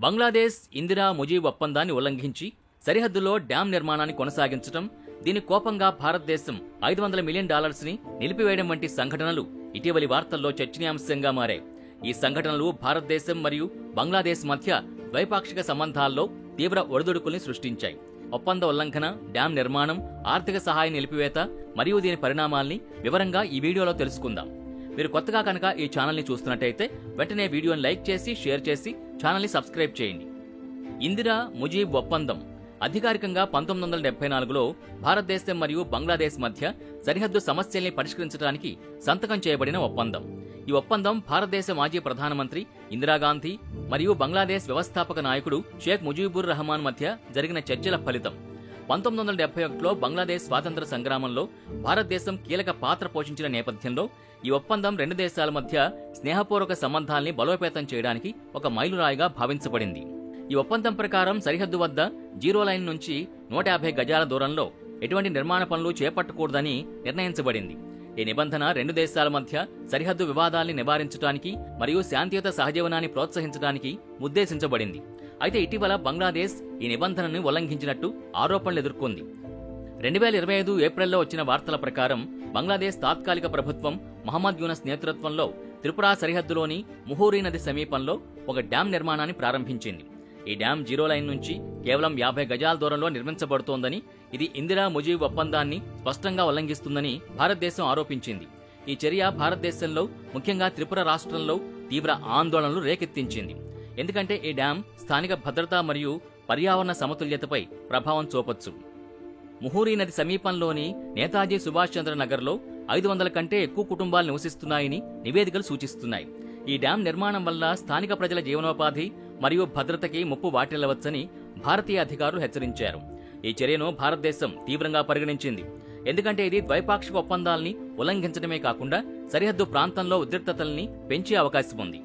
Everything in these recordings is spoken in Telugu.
బంగ్లాదేశ్ ఇందిరా ముజీబ్ ఒప్పందాన్ని ఉల్లంఘించి సరిహద్దులో డ్యాం నిర్మాణాన్ని కొనసాగించడం, దీని కోపంగా భారతదేశం $500 మిలియన్ నిలిపివేయడం వంటి సంఘటనలు ఇటీవలి వార్తల్లో చర్చనీయాంశంగా మారాయి. ఈ సంఘటనలు భారతదేశం మరియు బంగ్లాదేశ్ మధ్య ద్వైపాక్షిక సంబంధాల్లో తీవ్ర ఒడిదుడుకుల్ని సృష్టించాయి. ఒప్పంద ఉల్లంఘన, డ్యాం నిర్మాణం, ఆర్థిక సహాయం నిలిపివేత మరియు దీని పరిణామాల్ని వివరంగా ఈ వీడియోలో తెలుసుకుందాం. మీరు కొత్తగా కనుక ఈ ఛానల్ని చూస్తున్నట్టయితే వెంటనే వీడియోని లైక్ చేసి, షేర్ చేసి ఛానల్ని సబ్స్క్రైబ్ చేయండి. ఇందిరా ముజీబ్ ఒప్పందం అధికారికంగా 1974లో భారతదేశం మరియు బంగ్లాదేశ్ మధ్య సరిహద్దు సమస్యల్ని పరిష్కరించడానికి సంతకం చేయబడిన ఒప్పందం. ఈ ఒప్పందం భారతదేశ మాజీ ప్రధానమంత్రి ఇందిరాగాంధీ మరియు బంగ్లాదేశ్ వ్యవస్థాపక నాయకుడు షేక్ ముజీబుర్ రహమాన్ మధ్య జరిగిన చర్చల ఫలితం. 1971లో బంగ్లాదేశ్ స్వాతంత్ర సంగ్రామంలో భారతదేశం కీలక పాత్ర పోషించిన నేపథ్యంలో ఈ ఒప్పందం రెండు దేశాల మధ్య స్నేహపూర్వక సంబంధాల్ని బలోపేతం చేయడానికి ఒక మైలురాయిగా భావించబడింది. ఈ ఒప్పందం ప్రకారం సరిహద్దు వద్ద జీరో లైన్ నుంచి 150 గజాల దూరంలో ఎటువంటి నిర్మాణ పనులు చేపట్టకూడదని నిర్ణయించబడింది. ఈ నిబంధన రెండు దేశాల మధ్య సరిహద్దు వివాదాల్ని నివారించడానికి మరియు శాంతియుత సహజీవనాన్ని ప్రోత్సహించడానికి ఉద్దేశించబడింది. అయితే ఇటీవల బంగ్లాదేశ్ ఈ నిబంధనను ఉల్లంఘించినట్టు ఆరోపణలు ఎదుర్కొంది. 2025 ఏప్రిల్లో వచ్చిన వార్తల ప్రకారం బంగ్లాదేశ్ తాత్కాలిక ప్రభుత్వం మహమ్మద్ యూనస్ నేతృత్వంలో త్రిపుర సరిహద్దులోని ముహూరీ నది సమీపంలో ఒక డ్యాం నిర్మాణాన్ని ప్రారంభించింది. ఈ డ్యాం జీరో లైన్ నుంచి కేవలం 50 గజాల దూరంలో నిర్మించబడుతోందని, ఇది ఇందిరా ముజీబ్ ఒప్పందాన్ని స్పష్టంగా ఉల్లంఘిస్తుందని భారతదేశం ఆరోపించింది. ఈ చర్య భారతదేశంలో, ముఖ్యంగా త్రిపుర రాష్ట్రంలో తీవ్ర ఆందోళనలు రేకెత్తించింది. ఎందుకంటే ఈ డ్యాం స్థానిక భద్రత మరియు పర్యావరణ సమతుల్యతపై ప్రభావం చూపొచ్చు. ముహూరీ నది సమీపంలోని నేతాజీ సుభాష్ చంద్ర నగర్లో 500 కంటే ఎక్కువ కుటుంబాలు నివసిస్తున్నాయని నివేదికలు సూచిస్తున్నాయి. ఈ డ్యాం నిర్మాణం వల్ల స్థానిక ప్రజల జీవనోపాధి మరియు భద్రతకి ముప్పు వాటిల్లవచ్చని భారతీయ అధికారులు హెచ్చరించారు. ఈ చర్యను భారతదేశం తీవ్రంగా పరిగణించింది. ఎందుకంటే ఇది ద్వైపాక్షిక ఒప్పందాల్ని ఉల్లంఘించడమే కాకుండా సరిహద్దు ప్రాంతంలో ఉద్రిక్తతల్ని పెంచే అవకాశం ఉంది.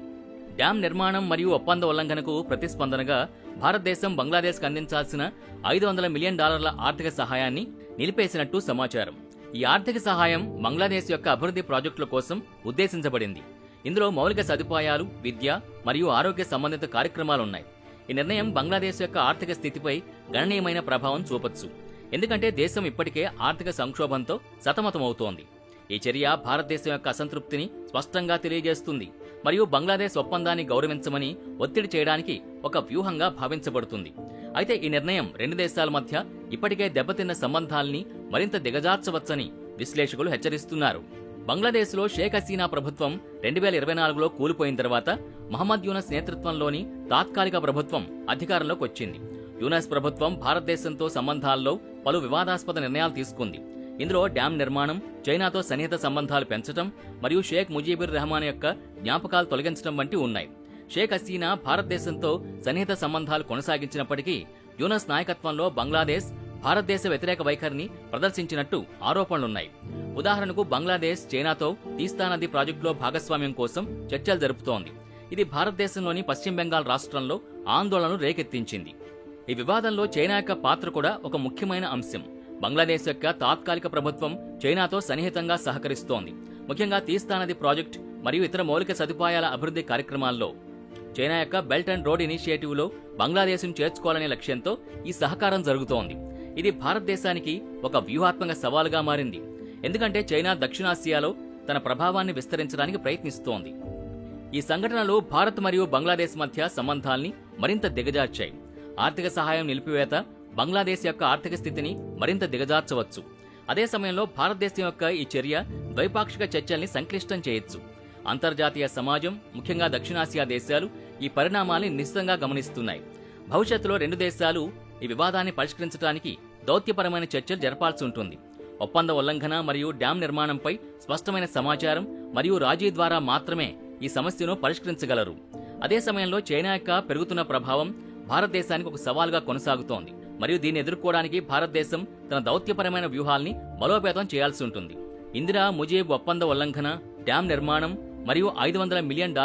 డ్యాం నిర్మాణం మరియు ఒప్పంద ఉల్లంఘనకు ప్రతిస్పందనగా భారతదేశం బంగ్లాదేశ్కు అందించాల్సిన $500 మిలియన్ ఆర్థిక సహాయాన్ని నిలిపేసినట్టు సమాచారం. ఈ ఆర్థిక సహాయం బంగ్లాదేశ్ యొక్క అభివృద్ధి ప్రాజెక్టుల కోసం ఉద్దేశించబడింది. ఇందులో మౌలిక సదుపాయాలు, విద్య మరియు ఆరోగ్య సంబంధిత కార్యక్రమాలున్నాయి. ఈ నిర్ణయం బంగ్లాదేశ్ యొక్క ఆర్థిక స్థితిపై గణనీయమైన ప్రభావం చూపొచ్చు. ఎందుకంటే దేశం ఇప్పటికే ఆర్థిక సంక్షోభంతో సతమతమవుతోంది. ఈ చర్య భారతదేశం యొక్క అసంతృప్తిని స్పష్టంగా తెలియజేస్తుంది మరియు బంగ్లాదేశ్ ఒప్పందాన్ని గౌరవించమని ఒత్తిడి చేయడానికి ఒక వ్యూహంగా భావించబడుతుంది. అయితే ఈ నిర్ణయం రెండు దేశాల మధ్య ఇప్పటికే దెబ్బతిన్న సంబంధాల్ని మరింత దిగజార్చవచ్చని విశ్లేషకులు హెచ్చరిస్తున్నారు. బంగ్లాదేశ్లో షేక్ హసీనా ప్రభుత్వం 2024లో కూలిపోయిన తర్వాత మహమ్మద్ యూనస్ నేతృత్వంలోని తాత్కాలిక ప్రభుత్వం అధికారంలోకి వచ్చింది. యూనస్ ప్రభుత్వం భారతదేశంతో సంబంధాల్లో పలు వివాదాస్పద నిర్ణయాలు తీసుకుంది. ఇందులో డ్యాం నిర్మాణం, చైనాతో సన్నిహిత సంబంధాలు పెంచడం మరియు షేక్ ముజీబుర్ రెహమాన్ యొక్క జ్ఞాపకాలు తొలగించడం వంటి ఉన్నాయి. షేక్ హసీనా భారతదేశంతో సన్నిహిత సంబంధాలు కొనసాగించినప్పటికీ యూనస్ నాయకత్వంలో బంగ్లాదేశ్ భారతదేశ వ్యతిరేక వైఖరిని ప్రదర్శించినట్టు ఆరోపణలున్నాయి. ఉదాహరణకు బంగ్లాదేశ్ చైనాతో తీస్తా నది ప్రాజెక్టులో భాగస్వామ్యం కోసం చర్చలు జరుపుతోంది. ఇది భారతదేశంలోని పశ్చిమ బెంగాల్ రాష్ట్రంలో ఆందోళనలు రేకెత్తించింది. ఈ వివాదంలో చైనా యొక్క పాత్ర కూడా ఒక ముఖ్యమైన అంశం. బంగ్లాదేశ్ యొక్క తాత్కాలిక ప్రభుత్వం చైనాతో సన్నిహితంగా సహకరిస్తోంది, ముఖ్యంగా తీస్తా నది ప్రాజెక్టు మరియు ఇతర మౌలిక సదుపాయాల అభివృద్ధి కార్యక్రమాల్లో. చైనా యొక్క బెల్ట్ అండ్ రోడ్ ఇనిషియేటివ్లో బంగ్లాదేశ్ను చేర్చుకోవాలనే లక్ష్యంతో ఈ సహకారం జరుగుతోంది. ఇది భారతదేశానికి ఒక వ్యూహాత్మక సవాలుగా మారింది, ఎందుకంటే చైనా దక్షిణాసియాలో తన ప్రభావాన్ని విస్తరించడానికి ప్రయత్నిస్తోంది. ఈ సంఘటనలు భారత్ మరియు బంగ్లాదేశ్ మధ్య సంబంధాల్ని మరింత దిగజార్చాయి. ఆర్థిక సహాయం నిలిపివేత బంగ్లాదేశ్ యొక్క ఆర్థిక స్థితిని మరింత దిగజార్చవచ్చు. అదే సమయంలో భారతదేశం యొక్క ఈ చర్య ద్వైపాక్షిక చర్చల్ని సంక్లిష్టం చేయొచ్చు. అంతర్జాతీయ సమాజం, ముఖ్యంగా దక్షిణాసియా దేశాలు ఈ పరిణామాల్ని నిశ్చితంగా గమనిస్తున్నాయి. భవిష్యత్తులో రెండు దేశాలు ఈ వివాదాన్ని పరిష్కరించడానికి దౌత్యపరమైన చర్చలు జరపాల్సి ఉంటుంది. ఒప్పంద ఉల్లంఘన మరియు డ్యాం నిర్మాణంపై స్పష్టమైన సమాచారం మరియు రాజీ ద్వారా మాత్రమే ఈ సమస్యను పరిష్కరించగలరు. అదే సమయంలో చైనా యొక్క పెరుగుతున్న ప్రభావం భారతదేశానికి ఒక సవాల్గా కొనసాగుతోంది మరియు దీన్ని ఎదుర్కోవడానికి భారతదేశం తన దౌత్యపరమైన వ్యూహాల్ని బలోపేతం చేయాల్సి ఉంటుంది. ఇందిరా ముజీబ్ ఒప్పంద ఉల్లంఘన, డ్యాం నిర్మాణం మరియు $500 మిలియన్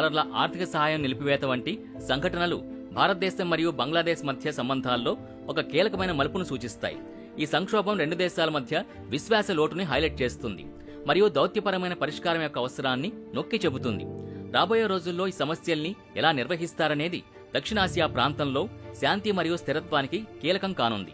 ఆర్థిక సహాయం నిలిపివేత వంటి సంఘటనలు భారతదేశం మరియు బంగ్లాదేశ్ మధ్య సంబంధాల్లో ఒక కీలకమైన మలుపును సూచిస్తాయి. ఈ సంక్షోభం రెండు దేశాల మధ్య విశ్వాస లోటుని హైలైట్ చేస్తుంది మరియు దౌత్యపరమైన పరిష్కారం యొక్క అవసరాన్ని నొక్కి చెబుతుంది. రాబోయే రోజుల్లో ఈ సమస్యల్ని ఎలా నిర్వహిస్తారనేది దక్షిణాసియా ప్రాంతంలో శాంతి మరియు స్థిరత్వానికి కీలకం కానుంది.